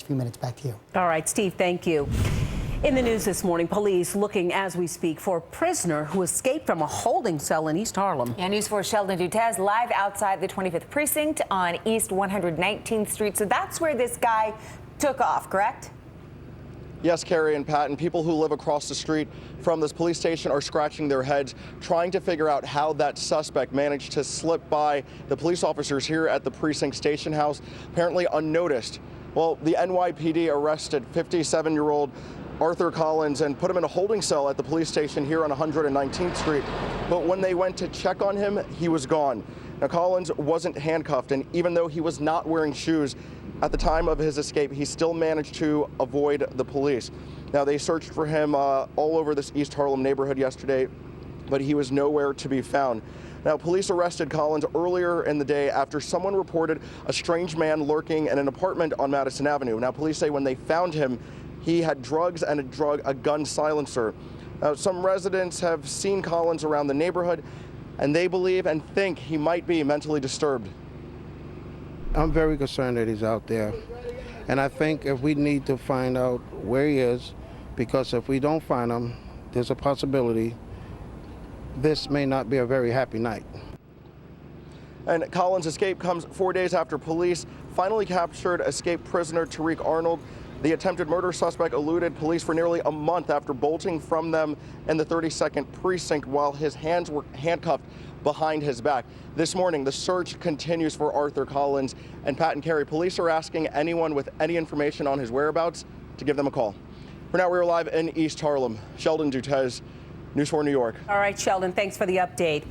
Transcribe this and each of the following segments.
few minutes. Back to you. All right, Steve, thank you. In the news this morning, police looking as we speak for a prisoner who escaped from a holding cell in East Harlem. Yeah, News 4's Sheldon Dutez live outside the 25th Precinct on East 119th Street. So that's where this guy took off, correct? Yes, Kerry and Pat, and people who live across the street from this police station are scratching their heads, trying to figure out how that suspect managed to slip by the police officers here at the precinct station house, apparently unnoticed. Well, the NYPD arrested 57-year-old Arthur Collins and put him in a holding cell at the police station here on 119th Street. But when they went to check on him, he was gone. Now, Collins wasn't handcuffed, and even though he was not wearing shoes at the time of his escape, he still managed to avoid the police. Now, they searched for him all over this East Harlem neighborhood yesterday, but he was nowhere to be found. Now, police arrested Collins earlier in the day after someone reported a strange man lurking in an apartment on Madison Avenue. Now, police say when they found him, he had drugs and a gun silencer. Now, some residents have seen Collins around the neighborhood, and they believe and think he might be mentally disturbed. I'm very concerned that he's out there, and I think if we need to find out where he is, because if we don't find him, there's a possibility this may not be a very happy night. And Collins' escape comes 4 days after police finally captured escaped prisoner Tariq Arnold. The attempted murder suspect eluded police for nearly a month after bolting from them in the 32nd precinct while his hands were handcuffed behind his back. This morning, the search continues for Arthur Collins. And Pat and Kerry, police are asking anyone with any information on his whereabouts to give them a call. For now, we're live in East Harlem. Sheldon Dutez, News 4 New York. All right, Sheldon, thanks for the update.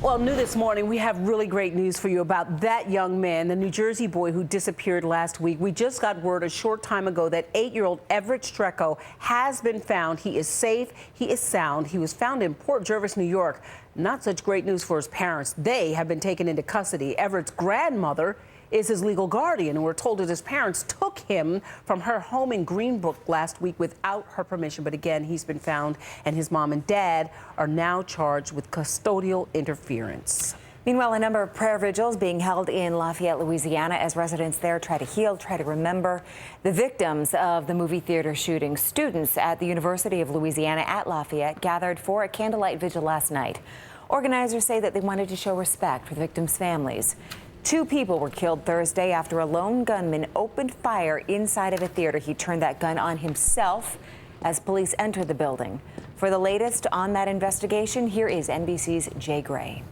Well, new this morning, we have really great news for you about that young man, the New Jersey boy who disappeared last week. We just got word a short time ago that 8-year-old Everett Strecko has been found. He is safe. He is sound. He was found in Port Jervis, New York. Not such great news for his parents. They have been taken into custody. Everett's grandmother is his legal guardian, and we're told that his parents took him from her home in Greenbrook last week without her permission. But again, he's been found, and his mom and dad are now charged with custodial interference. Meanwhile, a number of prayer vigils being held in Lafayette, Louisiana, as residents there try to heal, try to remember the victims of the movie theater shooting. Students at the University of Louisiana at Lafayette gathered for a candlelight vigil last night. Organizers say that they wanted to show respect for the victims' families. 2 people were killed Thursday after a lone gunman opened fire inside of a theater. He turned that gun on himself as police entered the building. For the latest on that investigation, here is NBC's Jay Gray.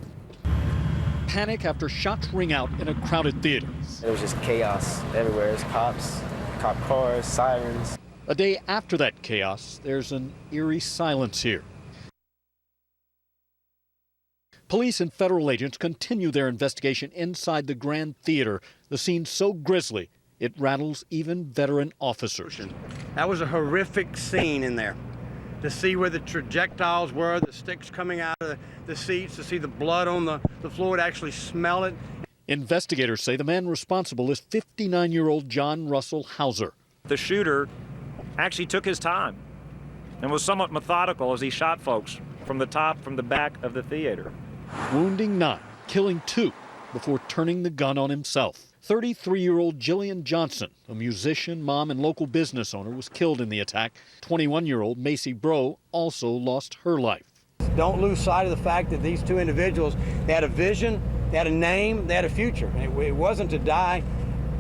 Panic after shots ring out in a crowded theater. It was just chaos everywhere. There's cops, cop cars, sirens. A day after that chaos, there's an eerie silence here. Police and federal agents continue their investigation inside the Grand Theater. The scene so grisly, it rattles even veteran officers. That was a horrific scene in there. To see where the projectiles were, the sticks coming out of the seats, to see the blood on the floor, to actually smell it. Investigators say the man responsible is 59-year-old John Russell Hauser. The shooter actually took his time and was somewhat methodical as he shot folks from the top, from the back of the theater. Wounding 9, killing 2 before turning the gun on himself. 33-year-old Jillian Johnson, a musician, mom, and local business owner, was killed in the attack. 21-year-old Macy Bro also lost her life. Don't lose sight of the fact that these 2 individuals, they had a vision, they had a name, they had a future. It wasn't to die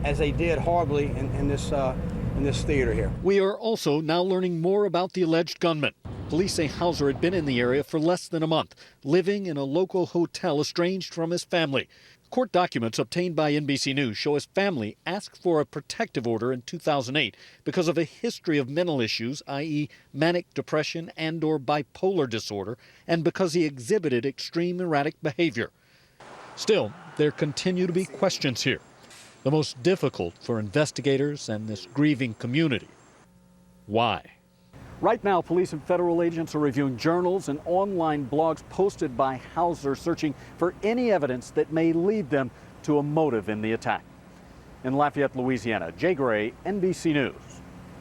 as they did horribly in this theater here. We are also now learning more about the alleged gunman. Police say Hauser had been in the area for less than a month, living in a local hotel estranged from his family. Court documents obtained by NBC News show his family asked for a protective order in 2008 because of a history of mental issues, i.e. manic depression and/or bipolar disorder, and because he exhibited extreme erratic behavior. Still, there continue to be questions here, the most difficult for investigators and this grieving community. Why? Right now, police and federal agents are reviewing journals and online blogs posted by Hauser, searching for any evidence that may lead them to a motive in the attack. In Lafayette, Louisiana, Jay Gray, NBC News.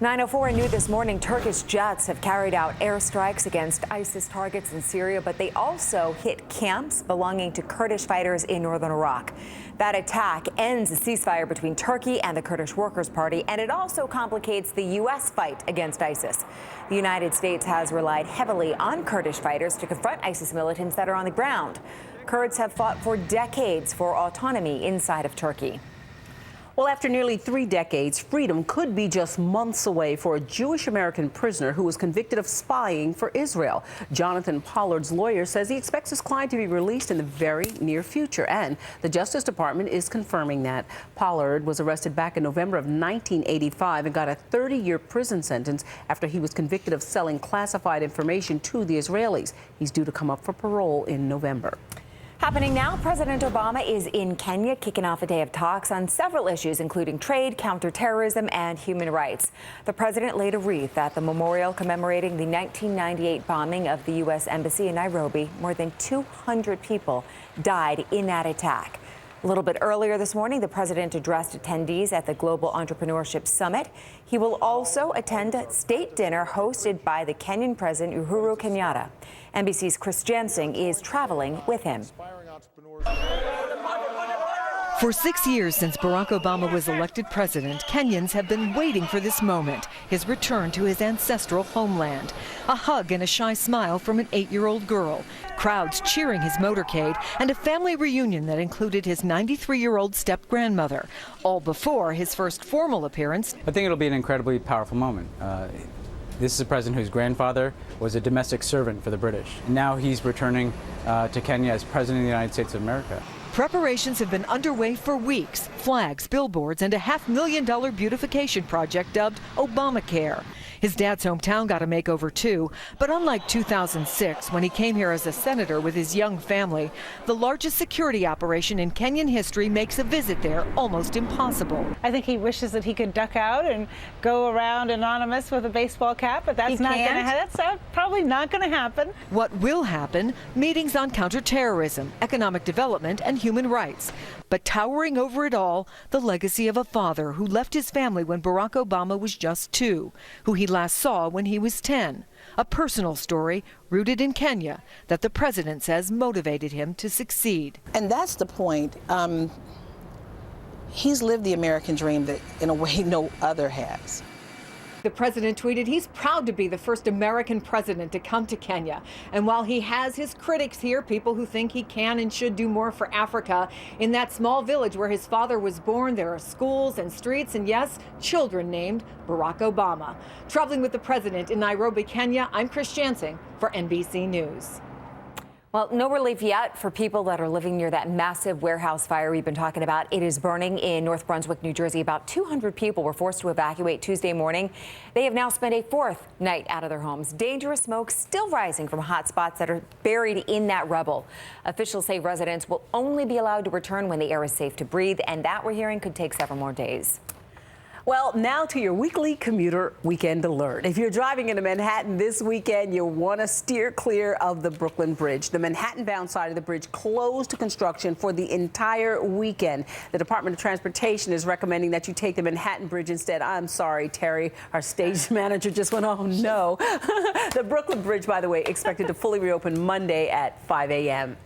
9:04 and new this morning, Turkish jets have carried out airstrikes against ISIS targets in Syria, but they also hit camps belonging to Kurdish fighters in northern Iraq. That attack ends a ceasefire between Turkey and the Kurdish Workers' Party, and it also complicates the U.S. fight against ISIS. The United States has relied heavily on Kurdish fighters to confront ISIS militants that are on the ground. Kurds have fought for decades for autonomy inside of Turkey. Well, after nearly 3 decades, freedom could be just months away for a Jewish American prisoner who was convicted of spying for Israel. Jonathan Pollard's lawyer says he expects his client to be released in the very near future, and the Justice Department is confirming that. Pollard was arrested back in November of 1985 and got a 30-year prison sentence after he was convicted of selling classified information to the Israelis. He's due to come up for parole in November. Happening now, President Obama is in Kenya, kicking off a day of talks on several issues, including trade, counterterrorism, and human rights. The president laid a wreath at the memorial commemorating the 1998 bombing of the U.S. Embassy in Nairobi. More than 200 people died in that attack. A little bit earlier this morning, the president addressed attendees at the Global Entrepreneurship Summit. He will also attend a state dinner hosted by the Kenyan President Uhuru Kenyatta. NBC's Chris Jansing is traveling with him. For 6 years since Barack Obama was elected president, Kenyans have been waiting for this moment, his return to his ancestral homeland. A hug and a shy smile from an 8-year-old girl, crowds cheering his motorcade, and a family reunion that included his 93-year-old step-grandmother, all before his first formal appearance. I think it'll be an incredibly powerful moment. This is a president whose grandfather was a domestic servant for the British. Now he's returning to Kenya as president of the United States of America. Preparations have been underway for weeks. Flags, billboards, and a $500,000 beautification project dubbed Obamacare. His dad's hometown got a makeover too, but unlike 2006, when he came here as a senator with his young family, the largest security operation in Kenyan history makes a visit there almost impossible. I think he wishes that he could duck out and go around anonymous with a baseball cap, but that's probably not going to happen. What will happen? Meetings on counterterrorism, economic development, and human rights. But towering over it all, the legacy of a father who left his family when Barack Obama was just 2, who he last saw when he was 10. A personal story rooted in Kenya that the president says motivated him to succeed. And that's the point. He's lived the American dream that, in a way, no other has. The president tweeted he's proud to be the first American president to come to Kenya. And while he has his critics here, people who think he can and should do more for Africa, in that small village where his father was born, there are schools and streets and, yes, children named Barack Obama. Traveling with the president in Nairobi, Kenya, I'm Chris Jansing for NBC News. Well, no relief yet for people that are living near that massive warehouse fire we've been talking about. It is burning in North Brunswick, New Jersey. About 200 people were forced to evacuate Tuesday morning. They have now spent a 4th night out of their homes. Dangerous smoke still rising from hot spots that are buried in that rubble. Officials say residents will only be allowed to return when the air is safe to breathe, and that, we're hearing, could take several more days. Well, now to your weekly commuter weekend alert. If you're driving into Manhattan this weekend, you'll want to steer clear of the Brooklyn Bridge. The Manhattan-bound side of the bridge closed to construction for the entire weekend. The Department of Transportation is recommending that you take the Manhattan Bridge instead. I'm sorry, Terry, our stage manager just went, oh no. The Brooklyn Bridge, by the way, expected to fully reopen Monday at 5 a.m.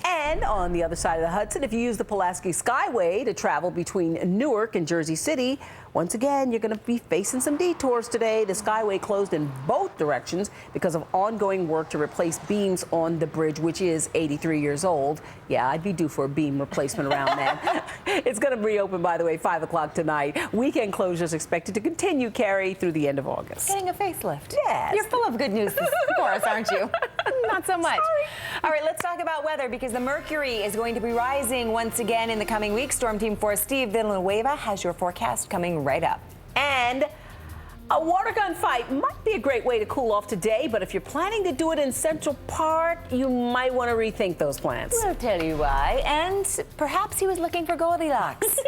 And on the other side of the Hudson, if you use the Pulaski Skyway to travel between Newark and Jersey City, once again, you're going to be facing some detours today. The Skyway closed in both directions because of ongoing work to replace beams on the bridge, which is 83 years old. Yeah, I'd be due for a beam replacement around then. It's going to reopen, by the way, 5 o'clock tonight. Weekend closures expected to continue, Kerry, through the end of August. Getting a facelift. Yes. You're full of good news for us, aren't you? Not so much. Sorry. All right, let's talk about weather because the mercury is going to be rising once again in the coming weeks. Storm Team 4 Steve Villanueva has your forecast coming right up. And a water gun fight might be a great way to cool off today, but if you're planning to do it in Central Park, you might want to rethink those plans. We'll tell you why. And perhaps he was looking for Goldilocks.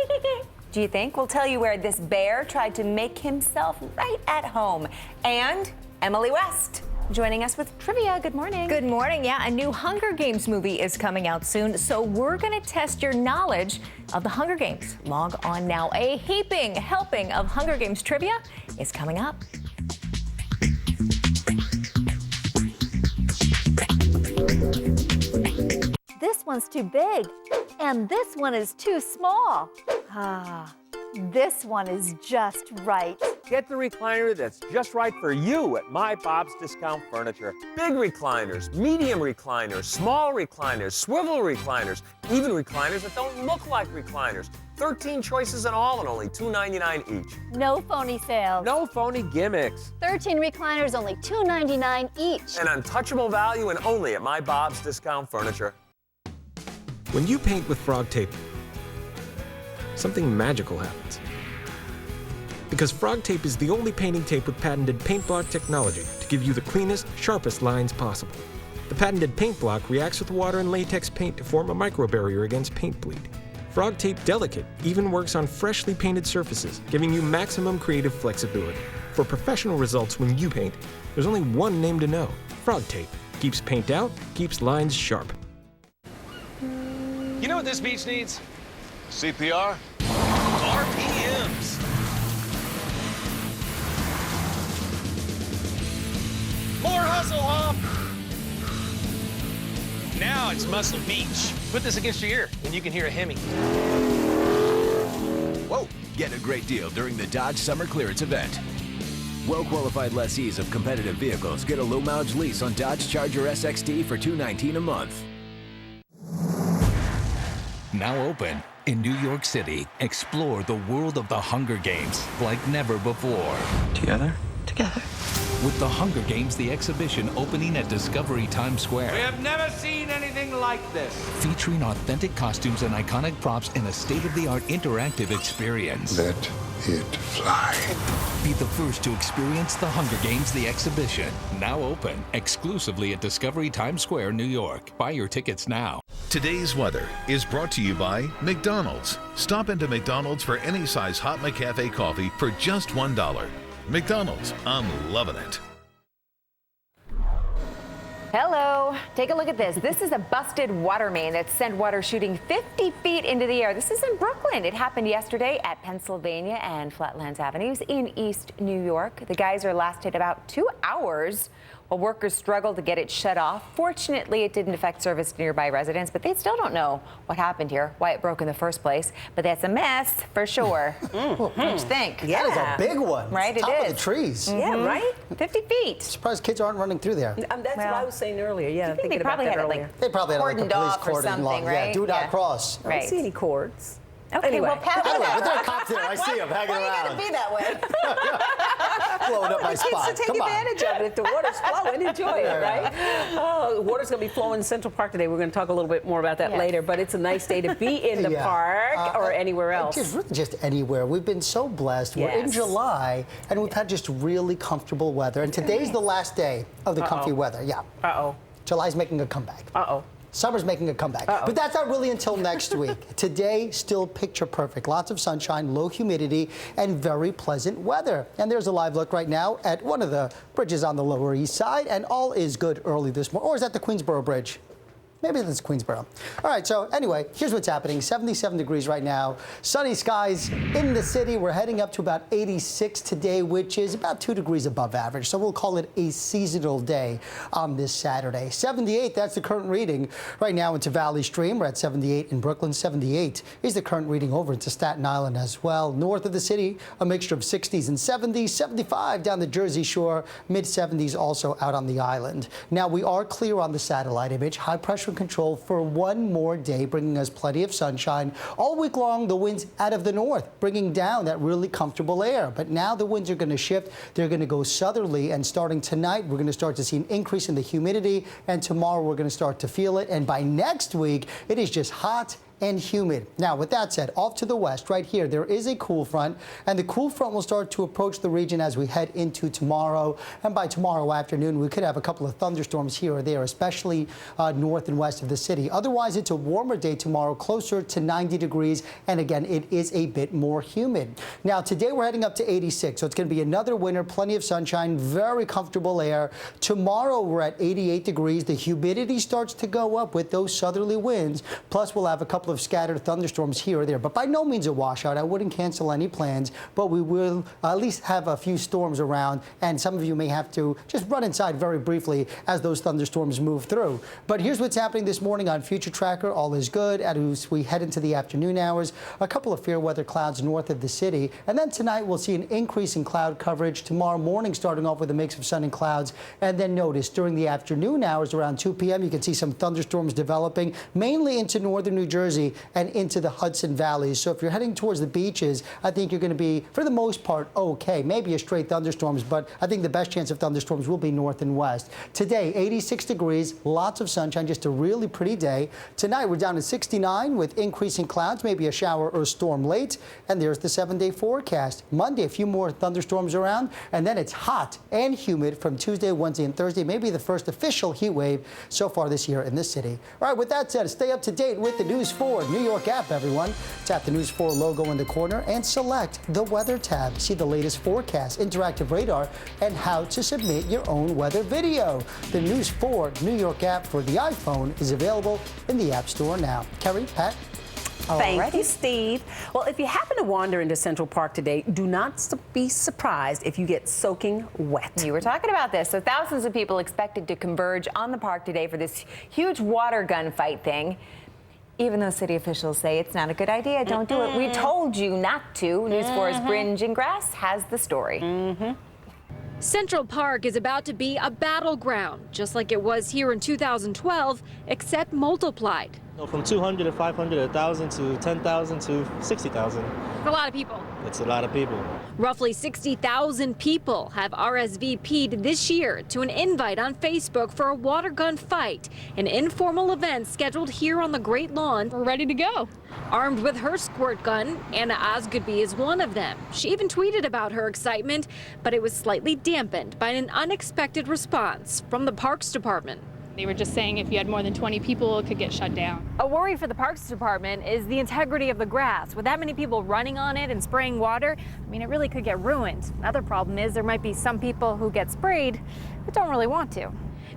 Do you think? We'll tell you where this bear tried to make himself right at home. And Emily West joining us with trivia. Good morning. Good morning. Yeah, a new Hunger Games movie is coming out soon, so we're going to test your knowledge of the Hunger Games. Log on now. A heaping helping of Hunger Games trivia is coming up. This one's too big, and this one is too small. This one is just right. Get the recliner that's just right for you at My Bob's Discount Furniture. Big recliners, medium recliners, small recliners, swivel recliners, even recliners that don't look like recliners. 13 choices in all and only $2.99 each. No phony sales. No phony gimmicks. 13 recliners, only $2.99 each. An untouchable value and only at My Bob's Discount Furniture. When you paint with Frog Tape, something magical happens. Because Frog Tape is the only painting tape with patented paint block technology to give you the cleanest, sharpest lines possible. The patented paint block reacts with water and latex paint to form a micro barrier against paint bleed. Frog Tape Delicate even works on freshly painted surfaces, giving you maximum creative flexibility. For professional results when you paint, there's only one name to know. Frog Tape. Keeps paint out, keeps lines sharp. You know what this beach needs? CPR? RPMs. More hustle, Hop. Now it's Muscle Beach. Put this against your ear and you can hear a hemming. Whoa! Get a great deal during the Dodge Summer Clearance event. Well-qualified lessees of competitive vehicles get a low-mileage lease on Dodge Charger SXT for $219 a month. Now open in New York City. Explore the world of the Hunger Games like never before. Together? Together. With the Hunger Games, the exhibition opening at Discovery Times Square. We have never seen anything like this. Featuring authentic costumes and iconic props in a state-of-the-art interactive experience. Let it fly. Be the first to experience the Hunger Games, the exhibition. Now open exclusively at Discovery Times Square, New York. Buy your tickets now. Today's weather is brought to you by McDonald's. Stop into McDonald's for any size Hot McCafe coffee for just $1. McDonald's, I'm loving it. Hello. Take a look at this. This is a busted water main that sent water shooting 50 feet into the air. This is in Brooklyn. It happened yesterday at Pennsylvania and Flatlands Avenues in East New York. The geyser lasted about 2 hours while workers struggled to get it shut off. Fortunately, it didn't affect service to nearby residents, but they still don't know what happened here, why it broke in the first place. But that's a mess for sure. What do you think? Yeah, that is a big one. Right, it's it top is. of the trees. Yeah, right? 50 feet. Surprised kids aren't running through there. That's what I was saying earlier. Yeah, I think they probably had it like they probably had like a cordoned police off or cordon something, along. right? Yeah, do not cross. I don't see any cords. Okay, anyway. well, Pat, But there are cops there. I see them hanging around. Why you gotta be that way? Blowing up my spot. Kids to take Come on. advantage of it. If the water's flowing, enjoy it, right? Oh, water's going to be flowing in Central Park today. We're going to talk a little bit more about that later, but it's a nice day to be in the park or anywhere else. Just anywhere. We've been so blessed. We're in July, and we've had just really comfortable weather. And today's the last day of the comfy weather. Yeah. Uh-oh. July's making a comeback. Uh-oh. Summer's making a comeback. But that's not really until next week. Today, still picture perfect. Lots of sunshine, low humidity, and very pleasant weather. And there's a live look right now at one of the bridges on the Lower East Side, and all is good early this morning. Or is that the Queensboro Bridge? Maybe that's Queensboro. All right, so anyway, here's what's happening. 77 degrees right now. Sunny skies in the city. We're heading up to about 86 today, which is about 2 degrees above average. So we'll call it a seasonal day on this Saturday. 78, that's the current reading. Right now into Valley Stream, we're at 78 in Brooklyn. 78 is the current reading over into Staten Island as well. North of the city, a mixture of 60s and 70s. 75 down the Jersey Shore. Mid-70s also out on the island. Now, we are clear on the satellite image. High pressure control for one more day, bringing us plenty of sunshine. All week long, the winds out of the north, bringing down that really comfortable air. But now the winds are going to shift. They're going to go southerly, and starting tonight, we're going to start to see an increase in the humidity, and tomorrow we're going to start to feel it. And by next week, it is just hot and humid. Now, with that said, off to the west, right here, there is a cool front, and the cool front will start to approach the region as we head into tomorrow. And by tomorrow afternoon, we could have a couple of thunderstorms here or there, especially north and west of the city. Otherwise, it's a warmer day tomorrow, closer to 90 degrees, and again, it is a bit more humid. Now, today we're heading up to 86, so it's going to be another winter, plenty of sunshine, very comfortable air. Tomorrow, we're at 88 degrees. The humidity starts to go up with those southerly winds, plus we'll have a couple of scattered thunderstorms here or there, but by no means a washout. I wouldn't cancel any plans, but we will at least have a few storms around, and some of you may have to just run inside very briefly as those thunderstorms move through. But here's what's happening this morning on Future Tracker. All is good as we head into the afternoon hours. A couple of fair weather clouds north of the city, and then tonight we'll see an increase in cloud coverage. Tomorrow morning starting off with a mix of sun and clouds, and then notice during the afternoon hours around 2 p.m. you can see some thunderstorms developing, mainly into northern New Jersey and into the Hudson Valley. So if you're heading towards the beaches, I think you're going to be, for the most part, okay. Maybe a stray thunderstorms, but I think the best chance of thunderstorms will be north and west. Today, 86 degrees, lots of sunshine, just a really pretty day. Tonight, we're down to 69 with increasing clouds, maybe a shower or a storm late. And there's the 7-day forecast. Monday, a few more thunderstorms around, and then it's hot and humid from Tuesday, Wednesday, and Thursday. Maybe the first official heat wave so far this year in this city. All right, with that said, stay up to date with the News 4 New York app, everyone. Tap the News 4 logo in the corner and select the Weather tab. See the latest forecast, interactive radar, and how to submit your own weather video. The News 4 New York app for the iPhone is available in the App Store now. Kerry, Pat? Thank you, Steve. Well, if you happen to wander into Central Park today, do not be surprised if you get soaking wet. You were talking about this. So thousands of people expected to converge on the park today for this huge water gun fight thing. Even though city officials say it's not a good idea, don't do it. We told you not to. News 4's Bryn Gingras has the story. Central Park is about to be a battleground, just like it was here in 2012, except multiplied. From 200 to 500, 1,000 to 10,000 to 60,000. A lot of people. It's a lot of people. Roughly 60,000 people have RSVP'd this year to an invite on Facebook for a water gun fight, an informal event scheduled here on the Great Lawn. We're ready to go. Armed with her squirt gun, Anna Osgoodby is one of them. She even tweeted about her excitement, but it was slightly dampened by an unexpected response from the Parks Department. They were just saying if you had more than 20 people, it could get shut down. A worry for the Parks Department is the integrity of the grass. With that many people running on it and spraying water, I mean, it really could get ruined. Another problem is there might be some people who get sprayed but don't really want to.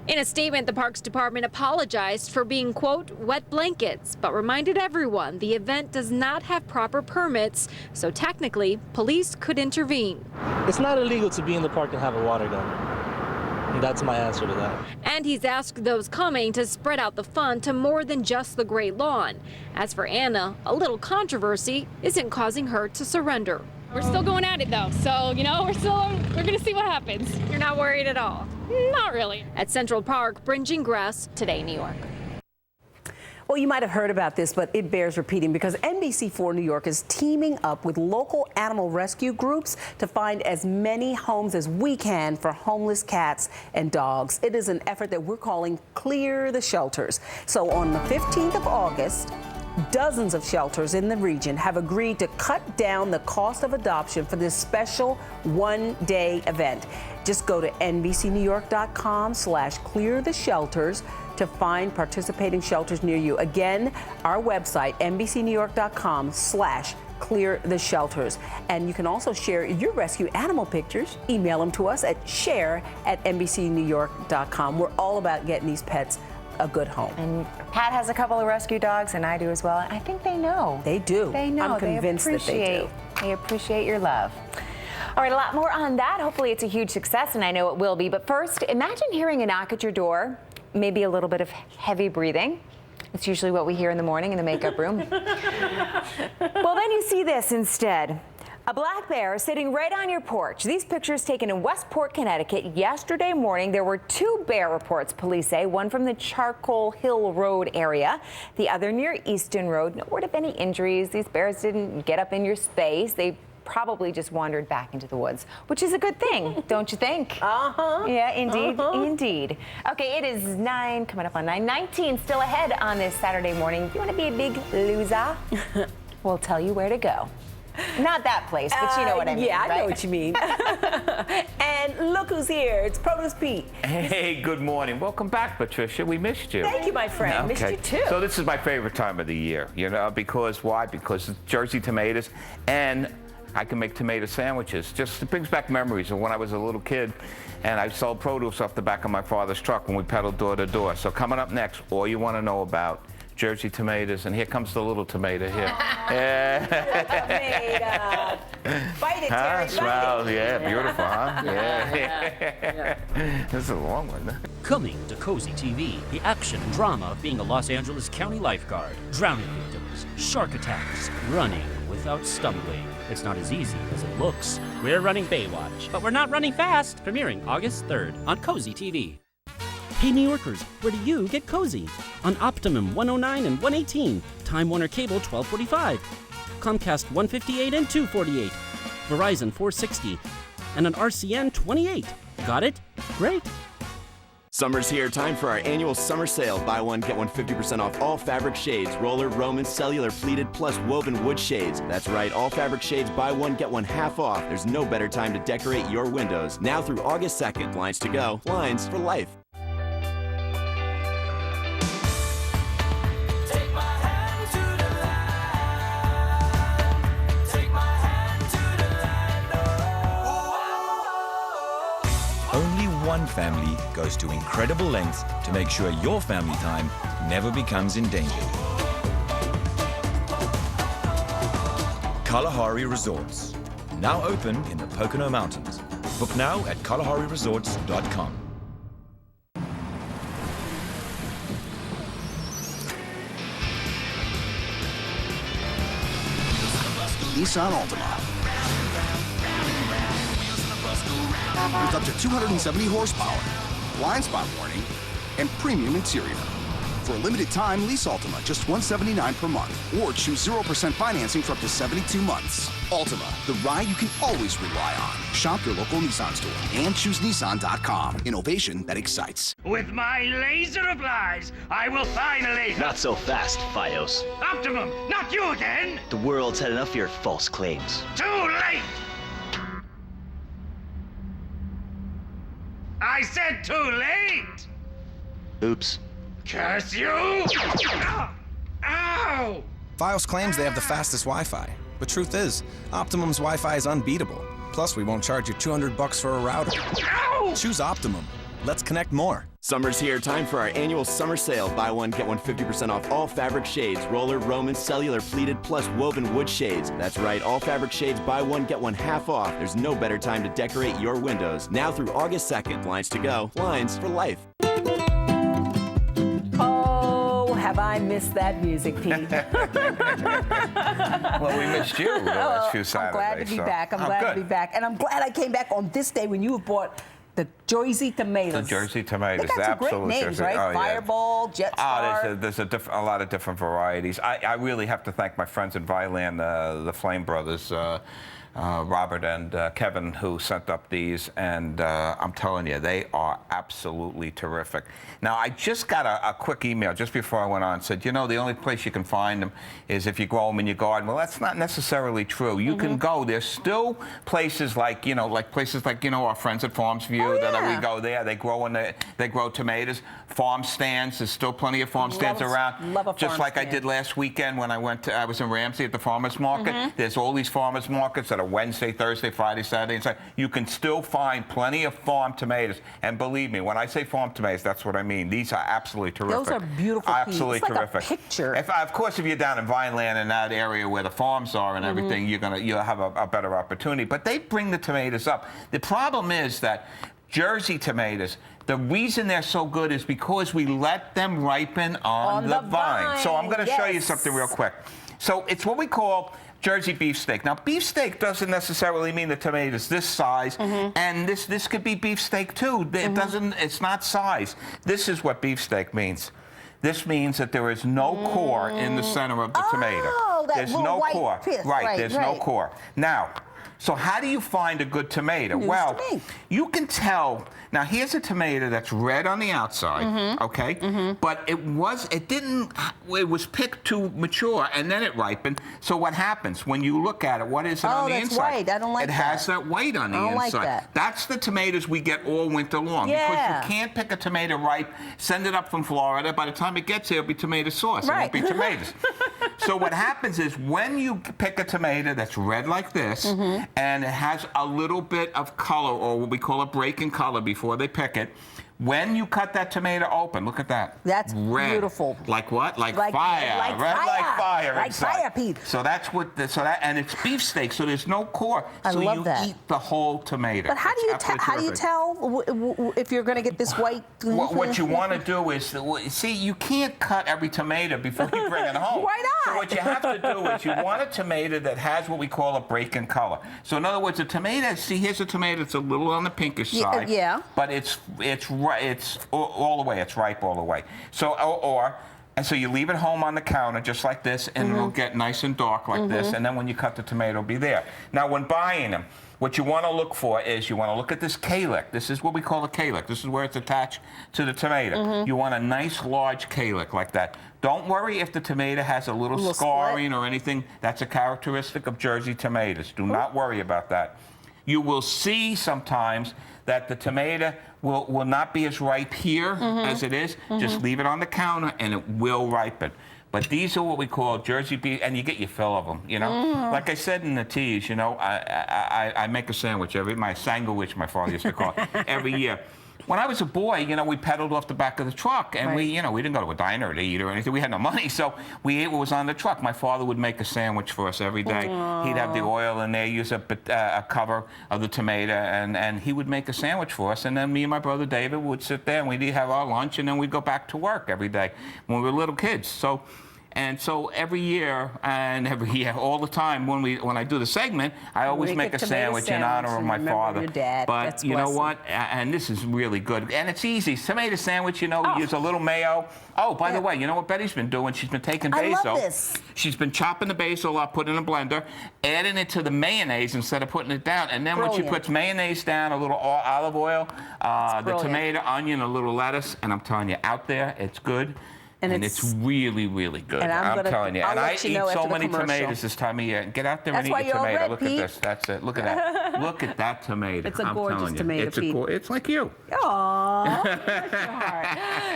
In a statement, the Parks Department apologized for being, quote, wet blankets, but reminded everyone the event does not have proper permits, so technically, police could intervene. It's not illegal to be in the park and have a water gun. And that's my answer to that. And he's asked those coming to spread out the fun to more than just the Great Lawn. As for Anna, a little controversy isn't causing her to surrender. We're still going at it though, so we're gonna see what happens. You're not worried at all? Not really. At Central Park, Bryn Gingras, Today New York. Well, you might have heard about this, but it bears repeating because NBC4 New York is teaming up with local animal rescue groups to find as many homes as we can for homeless cats and dogs. It is an effort that we're calling Clear the Shelters. So on the 15th of August, dozens of shelters in the region have agreed to cut down the cost of adoption for this special one-day event. Just go to NBCNewYork.com/cleartheshelters to find participating shelters near you. Again, our website, NBCNewYork.com/cleartheshelters. And you can also share your rescue animal pictures. Email them to us at share@NBCNewYork.com. We're all about getting these pets a good home. And Pat has a couple of rescue dogs, and I do as well. I think they know. They do. They know. I'm convinced that they do. They appreciate your love. All right, a lot more on that. Hopefully it's a huge success, and I know it will be. But first, imagine hearing a knock at your door, maybe a little bit of heavy breathing. It's usually what we hear in the morning in the makeup room. Well, then you see this instead. A black bear sitting right on your porch. These pictures taken in Westport, Connecticut yesterday morning. There were 2 bear reports, police say, one from the Charcoal Hill Road area, the other near Easton Road. No word of any injuries. These bears didn't get up in your space. They probably just wandered back into the woods, which is a good thing, don't you think? Yeah, indeed, indeed. Okay, it is 9, coming up on 9:19, still ahead on this Saturday morning. You want to be a big loser? We'll tell you where to go. Not that place, but you know what I mean. Yeah, I right? know what you mean. And look who's here. It's Produce Pete. Hey, good morning. Welcome back, Patricia. We missed you. Thank you, my friend. Okay. Missed you too. So this is my favorite time of the year, you know, because why? Because it's Jersey tomatoes, and I can make tomato sandwiches. Just it brings back memories of when I was a little kid, and I sold produce off the back of my father's truck when we pedaled door to door. So coming up next, all you want to know about Jersey tomatoes, and here comes the little tomato here. Tomato. Bite it, Terry. Smells, yeah, beautiful, huh? Yeah. This is a long one. Coming to Cozy TV, the action and drama of being a Los Angeles County lifeguard, drowning victims, shark attacks, running without stumbling. It's not as easy as it looks. We're running Baywatch, but we're not running fast. Premiering August 3rd on Cozy TV. Hey New Yorkers, where do you get cozy? On Optimum 109 and 118, Time Warner Cable 1245, Comcast 158 and 248, Verizon 460, and an RCN 28. Got it? Great. Summer's here. Time for our annual summer sale. Buy one, get one 50% off all fabric shades. Roller, Roman, cellular, pleated, plus woven wood shades. That's right, all fabric shades. Buy one, get one half off. There's no better time to decorate your windows. Now through August 2nd. Blinds to go. Blinds for life. Only one family goes to incredible lengths to make sure your family time never becomes endangered. Kalahari Resorts, now open in the Pocono Mountains. Book now at kalahariresorts.com. Nissan Altima. With up to 270 horsepower, blind spot warning, and premium interior. For a limited time, lease Altima just $179 per month, or choose 0% financing for up to 72 months. Altima, the ride you can always rely on. Shop your local Nissan store and choose Nissan.com. Innovation that excites. With my laser applies, I will finally... Not so fast, Fios. Optimum, not you again! The world's had enough of your false claims. Too late! I said too late! Oops. Curse you! Ow! Ow! Fios claims they have the fastest Wi-Fi, but truth is, Optimum's Wi-Fi is unbeatable. Plus, we won't charge you $200 for a router. Ow! Choose Optimum. Let's connect more. Summer's here. Time for our annual summer sale. Buy one, get one 50% off all fabric shades. Roller, Roman, cellular, pleated, plus woven wood shades. That's right, all fabric shades. Buy one, get one half off. There's no better time to decorate your windows. Now through August 2nd. Blinds to go. Blinds for life. Oh, have I missed that music, Pete? Well, we missed you the last few Saturdays. I'm glad to be back. I'm glad to be back. And I'm glad I came back on this day when you have bought the Jersey tomatoes. The Jersey tomatoes, they got some great names, Jersey. right? Oh, yeah. Fireball, Jetstar. There's a lot of different varieties. I really have to thank my friends at Vineland, the Flame Brothers, Robert and Kevin, who sent up these, and I'm telling you, they are absolutely terrific. Now, I just got a quick email just before I went on, said, you know, the only place you can find them is if you grow them in your garden. Well, that's not necessarily true. You can go. There's still places like, our friends at Farms View, we go there. They grow tomatoes. Farm stands. There's still plenty of farm stands around. Love a farm just like stand. I did last weekend when I was in Ramsey at the farmers market. There's all these farmers markets that are Wednesday, Thursday, Friday, Saturday, and Sunday. You can still find plenty of farm tomatoes. And believe me, when I say farm tomatoes, that's what I mean. These are absolutely terrific. Those are beautiful. Absolutely it's like terrific. A picture. Of course, if you're down in Vineland in that area where the farms are and everything, you'll have a better opportunity. But they bring the tomatoes up. The problem is that Jersey tomatoes, the reason they're so good is because we let them ripen on the vine. So I'm going to show you something real quick. So it's what we call Jersey beefsteak. Now, beefsteak doesn't necessarily mean the tomatoes this size, and this could be beefsteak too. It doesn't. It's not size. This is what beefsteak means. This means that there is no core in the center of the tomato. There's no core. Right. There's no core. Now, So how do you find a good tomato? Well, you can tell. Now here's a tomato that's red on the outside, okay? But it was picked too mature and then it ripened. So what happens when you look at it? What is it on the inside? White. I don't like that. It has that white on the inside. Like that. That's the tomatoes we get all winter long. Because you can't pick a tomato ripe, send it up from Florida. By the time it gets here, it'll be tomato sauce. It won't be tomatoes. So what happens is when you pick a tomato that's red like this, and it has a little bit of color, or what we call a break in color before they pick it, when you cut that tomato open, look at that. That's red. Beautiful. Like what? Like fire. Like red fire. like fire. Like fire, Pete. So that's what. And it's beefsteak, so there's no core. I so love you that. eat the whole tomato. But how do you tell if you're going to get this white? What you want to do is see. You can't cut every tomato before you bring it home. Why not? So what you have to do is you want a tomato that has what we call a break in color. So in other words, a tomato. See, here's a tomato that's a little on the pinkish side. Yeah. But it's all the way. It's ripe all the way. So and so you leave it home on the counter just like this, and it'll get nice and dark like this. And then when you cut the tomato, it'll be there. Now, when buying them, what you want to look for is you want to look at this calyx. This is what we call a calyx. This is where it's attached to the tomato. You want a nice large calyx like that. Don't worry if the tomato has a little scarring or anything. That's a characteristic of Jersey tomatoes. Do not worry about that. You will see sometimes that the tomato will not be as ripe here as it is. Just leave it on the counter and it will ripen. But these are what we call Jersey beef, and you get your fill of them, you know? Like I said in the teas, you know, I make a sandwich my sandwich, my father used to call it, every year. When I was a boy, you know, we pedaled off the back of the truck, and we didn't go to a diner to eat or anything. We had no money, so we ate what was on the truck. My father would make a sandwich for us every day. He'd have the oil in there, use a cover of the tomato, and he would make a sandwich for us. And then me and my brother David would sit there, and we'd have our lunch, and then we'd go back to work every day when we were little kids. So every year, all the time, when I do the segment, I always make a sandwich in honor of my father. Your dad. But you know what? And this is really good. And it's easy. Tomato sandwich, you know, use a little mayo. Oh, by the way, you know what Betty's been doing? She's been taking basil. I love this. She's been chopping the basil up, putting it in a blender, adding it to the mayonnaise instead of putting it down. And then when she puts mayonnaise down, a little olive oil, the tomato, onion, a little lettuce, and I'm telling you, out there, it's good. And it's really, really good. And I'm telling you. And I eat so many tomatoes this time of year. Get out there and eat a tomato. Look at this. That's it. Look at that. Look at that tomato. It's a gorgeous tomato, Pete. It's like you. Aww.